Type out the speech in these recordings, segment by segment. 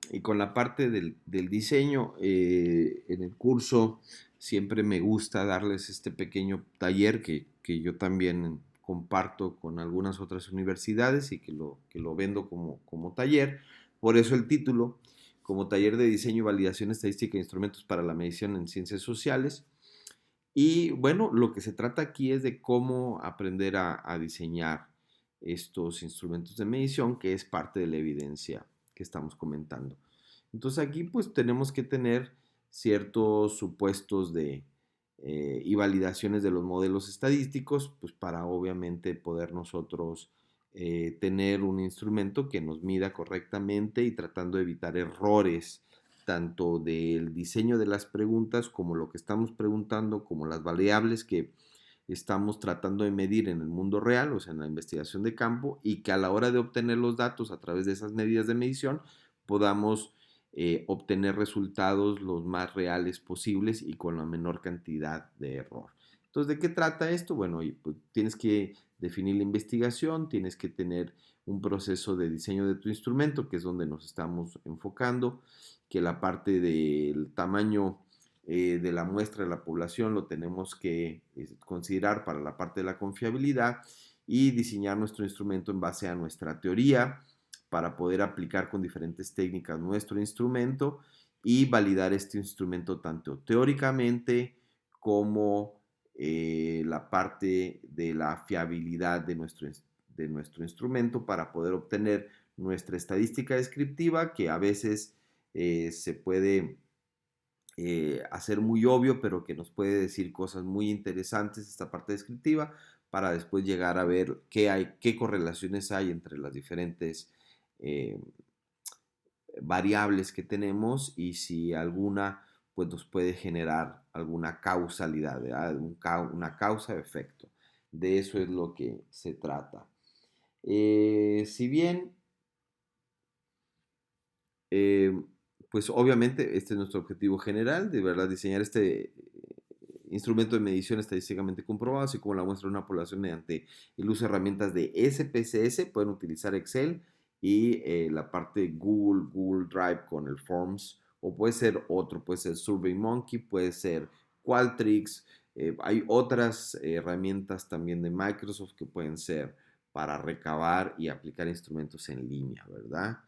Y con la parte del diseño, en el curso siempre me gusta darles este pequeño taller que yo también comparto con algunas otras universidades y que lo vendo como taller. Por eso el título, como taller de diseño y validación estadística e instrumentos para la medición en ciencias sociales. Y bueno, lo que se trata aquí es de cómo aprender a diseñar estos instrumentos de medición, que es parte de la evidencia que estamos comentando. Entonces aquí pues tenemos que tener ciertos supuestos y validaciones de los modelos estadísticos, pues para obviamente poder nosotros tener un instrumento que nos mida correctamente y tratando de evitar errores tanto del diseño de las preguntas como lo que estamos preguntando, como las variables que estamos tratando de medir en el mundo real, o sea, en la investigación de campo, y que a la hora de obtener los datos a través de esas medidas de medición podamos obtener resultados los más reales posibles y con la menor cantidad de error. Entonces, ¿de qué trata esto? Bueno, pues, tienes que definir la investigación, tienes que tener un proceso de diseño de tu instrumento, que es donde nos estamos enfocando, que la parte del tamaño de la muestra de la población lo tenemos que considerar para la parte de la confiabilidad y diseñar nuestro instrumento en base a nuestra teoría para poder aplicar con diferentes técnicas nuestro instrumento y validar este instrumento tanto teóricamente como la parte de la fiabilidad de nuestro instrumento para poder obtener nuestra estadística descriptiva que a veces se puede hacer muy obvio, pero que nos puede decir cosas muy interesantes esta parte descriptiva para después llegar a ver qué correlaciones hay entre las diferentes eh, variables que tenemos y si alguna pues nos puede generar alguna causalidad, una causa-efecto. De eso es lo que se trata. Si bien eh, pues obviamente este es nuestro objetivo general, de verdad diseñar este instrumento de medición estadísticamente comprobado, así como la muestra de una población mediante el uso de herramientas de SPSS, pueden utilizar Excel y la parte Google Drive con el Forms, o puede ser otro, puede ser SurveyMonkey, puede ser Qualtrics, hay otras herramientas también de Microsoft que pueden ser para recabar y aplicar instrumentos en línea, ¿verdad?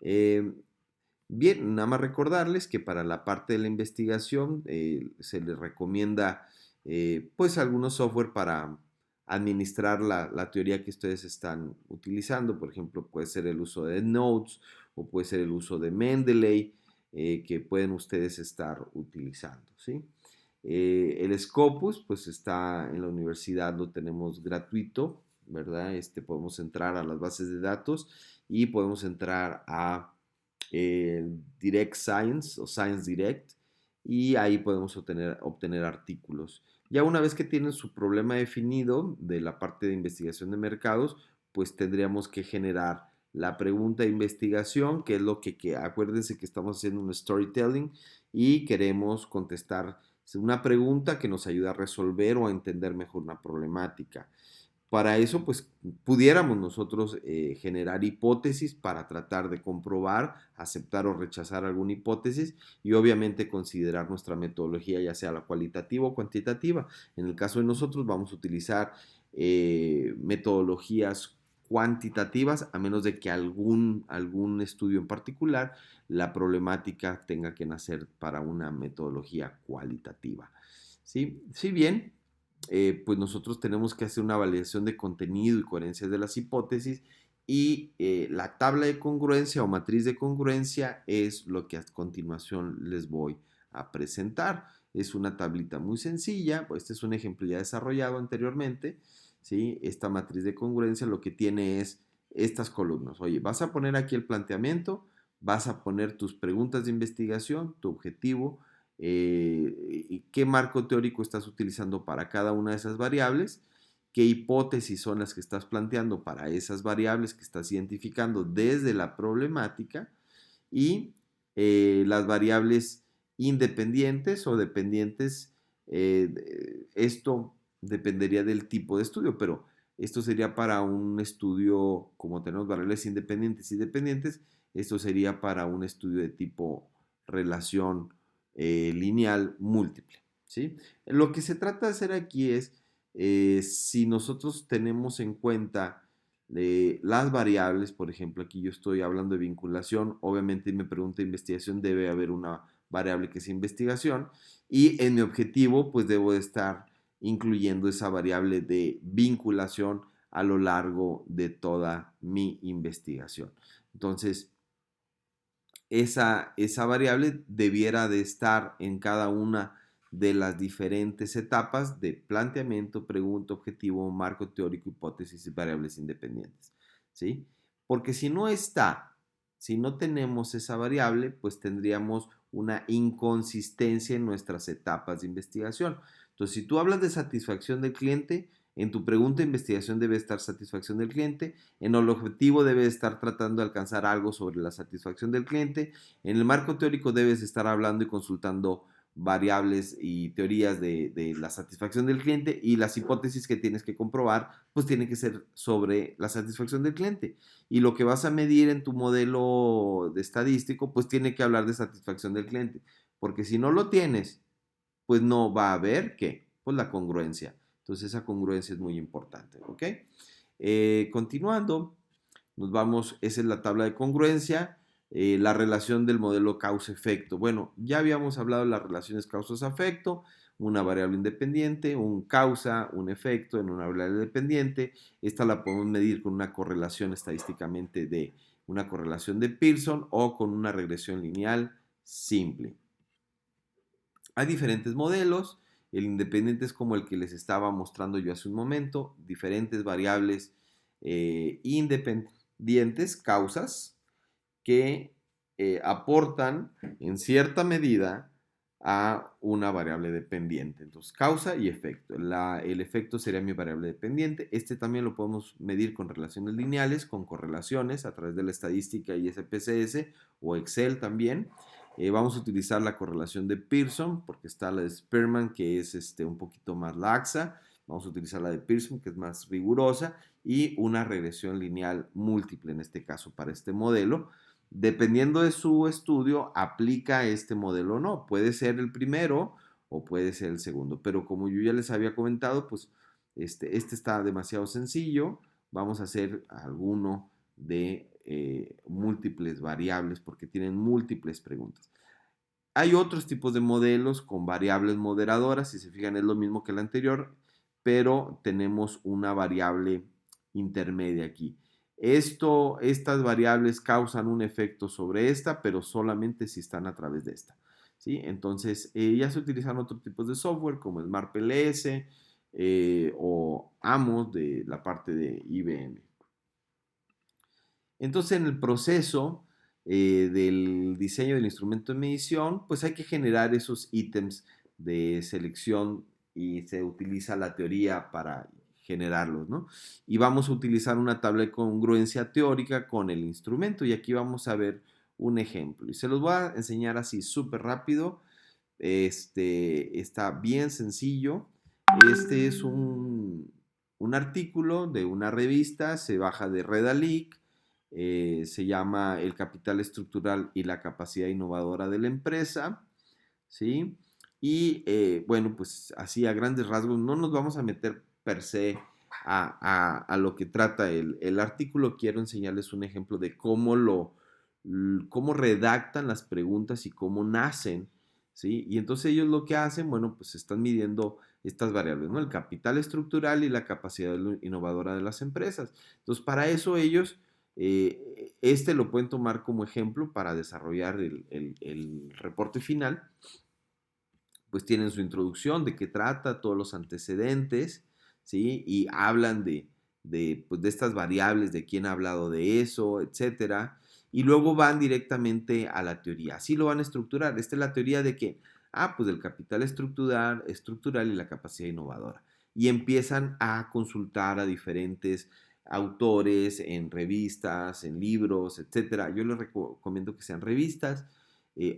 Eh, Bien, nada más recordarles que para la parte de la investigación se les recomienda pues algunos software para administrar la teoría que ustedes están utilizando. Por ejemplo, puede ser el uso de Notes o puede ser el uso de Mendeley que pueden ustedes estar utilizando, ¿sí? El Scopus pues está en la universidad, lo tenemos gratuito, ¿verdad? Podemos entrar a las bases de datos y podemos entrar a Direct Science o Science Direct y ahí podemos obtener artículos. Ya una vez que tienen su problema definido de la parte de investigación de mercados, pues tendríamos que generar la pregunta de investigación, que es lo que acuérdense que estamos haciendo un storytelling y queremos contestar una pregunta que nos ayuda a resolver o a entender mejor una problemática. Para eso, pues pudiéramos nosotros generar hipótesis para tratar de comprobar, aceptar o rechazar alguna hipótesis y obviamente considerar nuestra metodología, ya sea la cualitativa o cuantitativa. En el caso de nosotros vamos a utilizar metodologías cuantitativas, a menos de que algún estudio en particular, la problemática tenga que nacer para una metodología cualitativa. ¿Sí? Si bien pues nosotros tenemos que hacer una validación de contenido y coherencia de las hipótesis y la tabla de congruencia o matriz de congruencia es lo que a continuación les voy a presentar. Es una tablita muy sencilla, pues este es un ejemplo ya desarrollado anteriormente, ¿sí? Esta matriz de congruencia lo que tiene es estas columnas. Oye, vas a poner aquí el planteamiento, vas a poner tus preguntas de investigación, tu objetivo, qué marco teórico estás utilizando para cada una de esas variables, qué hipótesis son las que estás planteando para esas variables que estás identificando desde la problemática y las variables independientes o dependientes. Esto dependería del tipo de estudio, pero esto sería para un estudio como tenemos variables independientes y dependientes. Esto sería para un estudio de tipo relación lineal múltiple, ¿sí? Lo que se trata de hacer aquí es, si nosotros tenemos en cuenta las variables, por ejemplo, aquí yo estoy hablando de vinculación, obviamente en mi pregunta de investigación debe haber una variable que es investigación, y en mi objetivo pues debo de estar incluyendo esa variable de vinculación a lo largo de toda mi investigación. Entonces, esa variable debiera de estar en cada una de las diferentes etapas de planteamiento, pregunta, objetivo, marco teórico, hipótesis y variables independientes, ¿sí? Porque si no está, si no tenemos esa variable, pues tendríamos una inconsistencia en nuestras etapas de investigación. Entonces, si tú hablas de satisfacción del cliente, en tu pregunta de investigación debe estar satisfacción del cliente, en el objetivo debe estar tratando de alcanzar algo sobre la satisfacción del cliente, en el marco teórico debes estar hablando y consultando variables y teorías de la satisfacción del cliente, y las hipótesis que tienes que comprobar pues tienen que ser sobre la satisfacción del cliente, y lo que vas a medir en tu modelo de estadístico pues tiene que hablar de satisfacción del cliente, porque si no lo tienes pues no va a haber, ¿qué? Pues la congruencia. Entonces esa congruencia es muy importante, ¿ok? Continuando, nos vamos, esa es la tabla de congruencia, la relación del modelo causa-efecto. Bueno, ya habíamos hablado de las relaciones causa-efecto, una variable independiente, un causa, un efecto en una variable dependiente. Esta la podemos medir con una correlación estadísticamente de una correlación de Pearson o con una regresión lineal simple. Hay diferentes modelos. El independiente es como el que les estaba mostrando yo hace un momento. Diferentes variables independientes, causas, que aportan en cierta medida a una variable dependiente. Entonces, causa y efecto. El efecto sería mi variable dependiente. Este también lo podemos medir con relaciones lineales, con correlaciones a través de la estadística y SPSS o Excel también. Vamos a utilizar la correlación de Pearson, porque está la de Spearman, que es un poquito más laxa. Vamos a utilizar la de Pearson, que es más rigurosa, y una regresión lineal múltiple, en este caso, para este modelo. Dependiendo de su estudio, aplica este modelo o no. Puede ser el primero o puede ser el segundo. Pero como yo ya les había comentado, pues este está demasiado sencillo. Vamos a hacer alguno de múltiples variables porque tienen múltiples preguntas. Hay otros tipos de modelos con variables moderadoras. Si se fijan, es lo mismo que el anterior, pero tenemos una variable intermedia aquí. Estas variables causan un efecto sobre esta, pero solamente si están a través de esta, ¿sí? Entonces, ya se utilizan otros tipos de software como SmartPLS o AMOS de la parte de IBM. Entonces, en el proceso del diseño del instrumento de medición, pues hay que generar esos ítems de selección y se utiliza la teoría para generarlos, ¿no? Y vamos a utilizar una tabla de congruencia teórica con el instrumento, y aquí vamos a ver un ejemplo. Y se los voy a enseñar así súper rápido. Está bien sencillo. Este es un artículo de una revista, se baja de Redalic, se llama El capital estructural y la capacidad innovadora de la empresa, ¿sí? Y bueno, pues así a grandes rasgos, no nos vamos a meter per se a lo que trata el artículo. Quiero enseñarles un ejemplo de cómo redactan las preguntas y cómo nacen, ¿sí? Y entonces ellos lo que hacen, bueno, pues están midiendo estas variables, ¿no? El capital estructural y la capacidad innovadora de las empresas. Entonces, para eso ellos, lo pueden tomar como ejemplo para desarrollar el reporte final. Pues tienen su introducción, de qué trata, todos los antecedentes, ¿sí? Y hablan pues de estas variables, de quién ha hablado de eso, etcétera. Y luego van directamente a la teoría. Así lo van a estructurar. Esta es la teoría de que, pues del capital estructural y la capacidad innovadora. Y empiezan a consultar a diferentes autores en revistas, en libros, etcétera. Yo les recomiendo que sean revistas.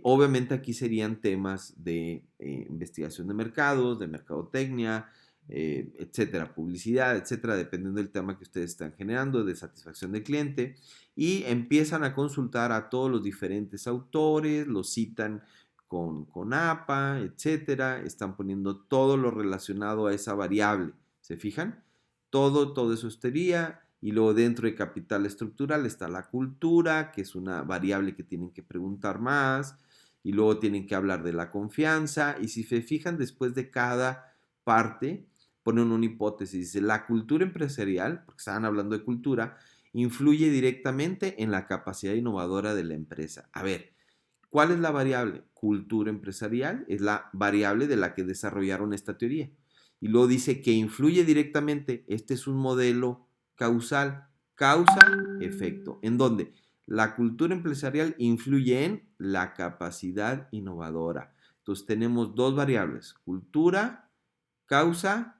Obviamente aquí serían temas de investigación de mercados, de mercadotecnia, etcétera, publicidad, etcétera, dependiendo del tema que ustedes están generando, de satisfacción del cliente, y empiezan a consultar a todos los diferentes autores, los citan con APA, etcétera, están poniendo todo lo relacionado a esa variable, ¿se fijan? Todo eso estaría, y luego dentro de capital estructural está la cultura, que es una variable que tienen que preguntar más, y luego tienen que hablar de la confianza, y si se fijan después de cada parte, ponen una hipótesis, dice, la cultura empresarial, porque estaban hablando de cultura, influye directamente en la capacidad innovadora de la empresa. A ver, ¿cuál es la variable? Cultura empresarial es la variable de la que desarrollaron esta teoría. Y luego dice que influye directamente, este es un modelo causal, causa-efecto, en donde la cultura empresarial influye en la capacidad innovadora. Entonces tenemos dos variables, cultura, causa,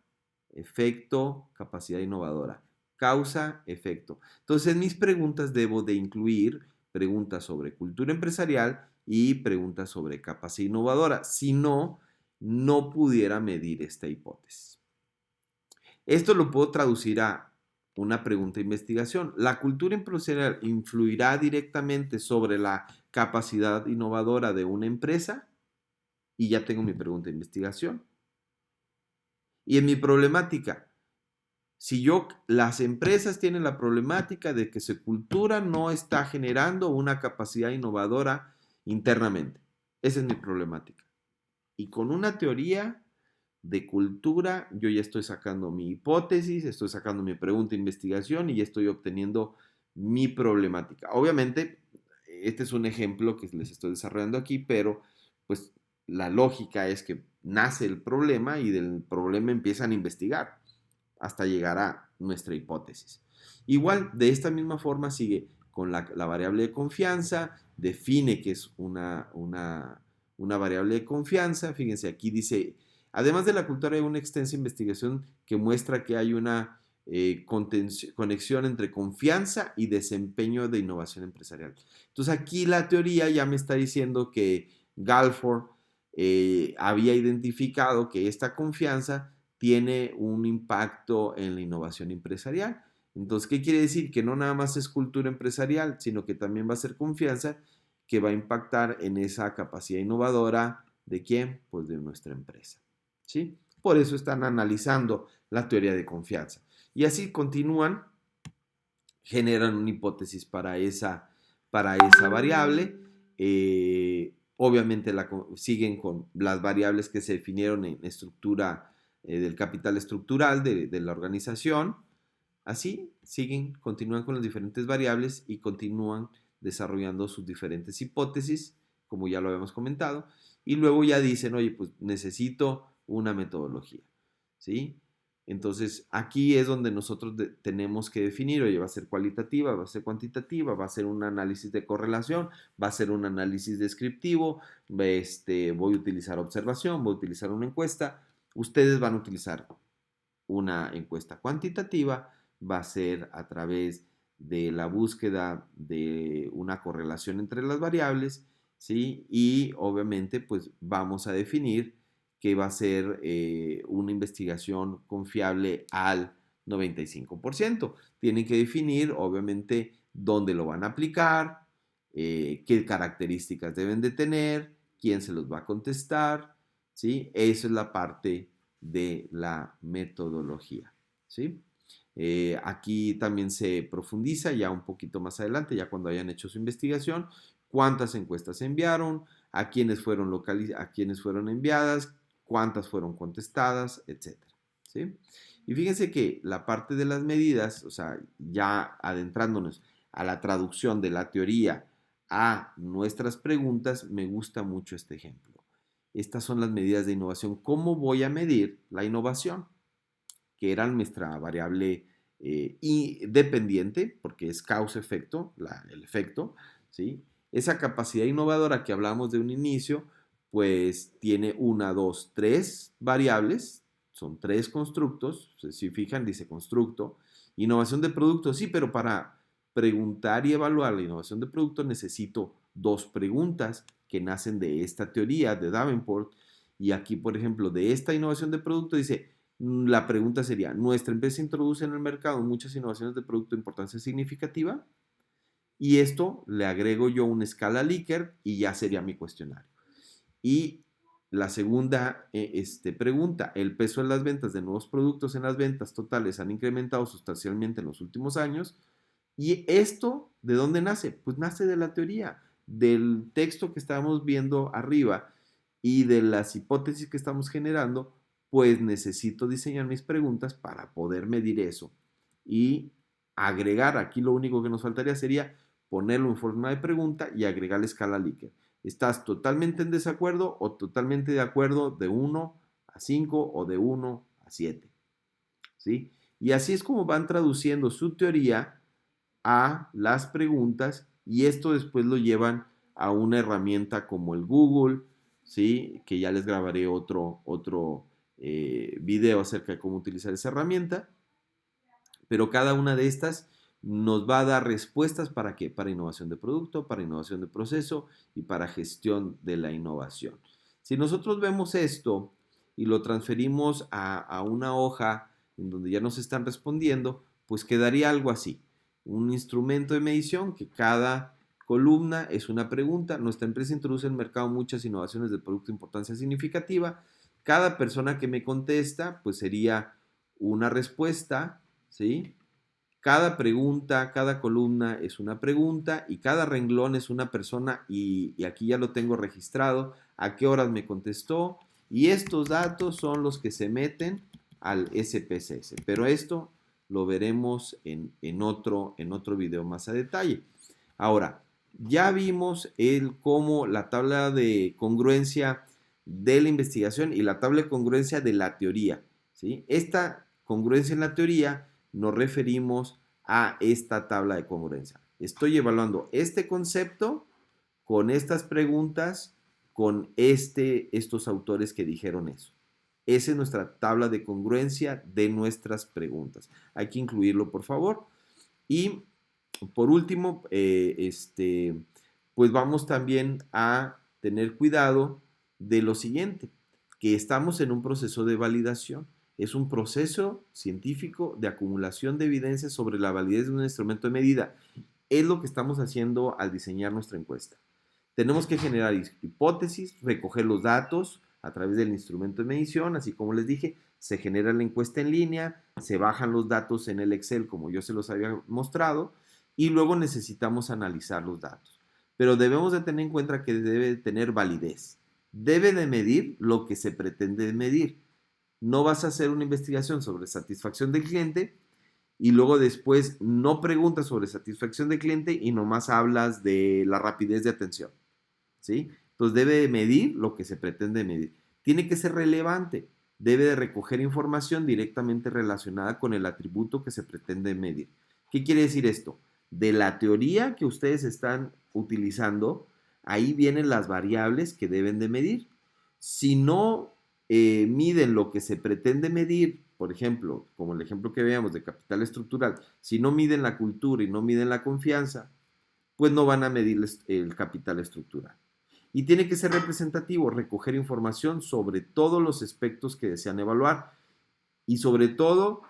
efecto, capacidad innovadora. Causa, efecto. Entonces, en mis preguntas debo de incluir preguntas sobre cultura empresarial y preguntas sobre capacidad innovadora. Si no, no pudiera medir esta hipótesis. Esto lo puedo traducir a una pregunta de investigación. ¿La cultura empresarial influirá directamente sobre la capacidad innovadora de una empresa? Y ya tengo mi pregunta de investigación. Y en mi problemática, si las empresas tienen la problemática de que su cultura no está generando una capacidad innovadora internamente. Esa es mi problemática. Y con una teoría de cultura, yo ya estoy sacando mi hipótesis, estoy sacando mi pregunta de investigación y ya estoy obteniendo mi problemática. Obviamente, este es un ejemplo que les estoy desarrollando aquí, pero pues la lógica es que nace el problema y del problema empiezan a investigar hasta llegar a nuestra hipótesis. Igual, de esta misma forma sigue con la variable de confianza, define que es una variable de confianza. Fíjense, aquí dice, además de la cultura hay una extensa investigación que muestra que hay una conexión entre confianza y desempeño de innovación empresarial. Entonces aquí la teoría ya me está diciendo que Galford había identificado que esta confianza tiene un impacto en la innovación empresarial. Entonces, ¿qué quiere decir? Que no nada más es cultura empresarial, sino que también va a ser confianza que va a impactar en esa capacidad innovadora de quién? Pues de nuestra empresa. ¿Sí? Por eso están analizando la teoría de confianza. Y así continúan, generan una hipótesis para esa variable. Obviamente siguen con las variables que se definieron en estructura del capital estructural de la organización. Así continúan con las diferentes variables y continúan desarrollando sus diferentes hipótesis, como ya lo habíamos comentado, y luego ya dicen, oye, pues necesito una metodología, ¿sí? Entonces, aquí es donde nosotros tenemos que definir, oye, va a ser cualitativa, va a ser cuantitativa, va a ser un análisis de correlación, va a ser un análisis descriptivo, voy a utilizar observación, voy a utilizar una encuesta. Ustedes van a utilizar una encuesta cuantitativa, va a ser a través de la búsqueda de una correlación entre las variables, ¿sí? Y obviamente, pues vamos a definir que va a ser una investigación confiable al 95%. Tienen que definir, obviamente, dónde lo van a aplicar, qué características deben de tener, quién se los va a contestar, ¿sí? Eso es la parte de la metodología, ¿sí? Aquí también se profundiza ya un poquito más adelante, ya cuando hayan hecho su investigación, cuántas encuestas enviaron, a quiénes fueron enviadas, cuántas fueron contestadas, etcétera, ¿sí? Y fíjense que la parte de las medidas, o sea, ya adentrándonos a la traducción de la teoría a nuestras preguntas, me gusta mucho este ejemplo. Estas son las medidas de innovación. ¿Cómo voy a medir la innovación? Que era nuestra variable dependiente, porque es causa-efecto, el efecto, ¿sí? Esa capacidad innovadora que hablamos de un inicio, pues tiene una, dos, tres variables, son tres constructos, si fijan, dice constructo. Innovación de producto, sí, pero para preguntar y evaluar la innovación de producto necesito dos preguntas que nacen de esta teoría de Davenport. Y aquí, por ejemplo, de esta innovación de producto dice, La pregunta sería, ¿nuestra empresa introduce en el mercado muchas innovaciones de producto de importancia significativa? Y esto le agrego yo una escala Likert y ya sería mi cuestionario. Y la segunda pregunta, ¿el peso de las ventas de nuevos productos en las ventas totales han incrementado sustancialmente en los últimos años? ¿Y esto de dónde nace? Pues nace de la teoría, del texto que estamos viendo arriba y de las hipótesis que estamos generando, pues necesito diseñar mis preguntas para poder medir eso y agregar, aquí lo único que nos faltaría sería ponerlo en forma de pregunta y agregar la escala Likert. ¿Estás totalmente en desacuerdo o totalmente de acuerdo de 1 a 5 o de 1 a 7? ¿Sí? Y así es como van traduciendo su teoría a las preguntas y esto después lo llevan a una herramienta como el Google, ¿sí? Que ya les grabaré otro video acerca de cómo utilizar esa herramienta, pero cada una de estas nos va a dar respuestas para qué, para innovación de producto, para innovación de proceso y para gestión de la innovación. Si nosotros vemos esto y lo transferimos a una hoja en donde ya nos están respondiendo, pues quedaría algo así, un instrumento de medición que cada columna es una pregunta. Nuestra empresa introduce en el mercado muchas innovaciones de producto de importancia significativa. Cada persona que me contesta, pues sería una respuesta, ¿sí? Cada pregunta, cada columna es una pregunta y cada renglón es una persona y aquí ya lo tengo registrado, a qué horas me contestó y estos datos son los que se meten al SPSS, pero esto lo veremos en otro video más a detalle. Ahora, ya vimos cómo la tabla de congruencia de la investigación y la tabla de congruencia de la teoría, ¿sí? Esta congruencia en la teoría nos referimos a esta tabla de congruencia. Estoy evaluando este concepto con estas preguntas, con estos autores que dijeron eso. Esa es nuestra tabla de congruencia de nuestras preguntas. Hay que incluirlo, por favor. Y por último, pues vamos también a tener cuidado de lo siguiente, que estamos en un proceso de validación. Es un proceso científico de acumulación de evidencia sobre la validez de un instrumento de medida. Es lo que estamos haciendo al diseñar nuestra encuesta. Tenemos que generar hipótesis, recoger los datos a través del instrumento de medición, así como les dije, se genera la encuesta en línea, se bajan los datos en el Excel como yo se los había mostrado y luego necesitamos analizar los datos. Pero debemos de tener en cuenta que debe tener validez. Debe de medir lo que se pretende medir. No vas a hacer una investigación sobre satisfacción del cliente y luego después no preguntas sobre satisfacción del cliente y nomás hablas de la rapidez de atención, ¿sí? Entonces debe de medir lo que se pretende medir. Tiene que ser relevante, debe de recoger información directamente relacionada con el atributo que se pretende medir. ¿Qué quiere decir esto? De la teoría que ustedes están utilizando, ahí vienen las variables que deben de medir. Si no miden lo que se pretende medir, por ejemplo, como el ejemplo que veamos de capital estructural, si no miden la cultura y no miden la confianza, pues no van a medir el capital estructural. Y tiene que ser representativo, recoger información sobre todos los aspectos que desean evaluar y sobre todo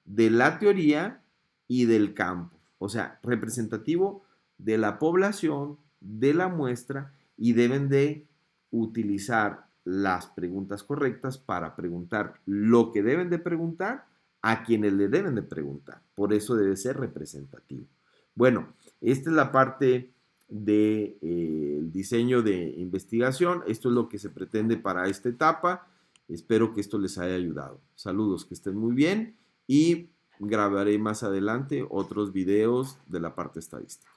de la teoría y del campo. O sea, representativo de la población, de la muestra y deben de utilizar las preguntas correctas para preguntar lo que deben de preguntar a quienes le deben de preguntar. Por eso debe ser representativo. Bueno, esta es la parte del diseño de investigación. Esto es lo que se pretende para esta etapa. Espero que esto les haya ayudado. Saludos, que estén muy bien y grabaré más adelante otros videos de la parte estadística.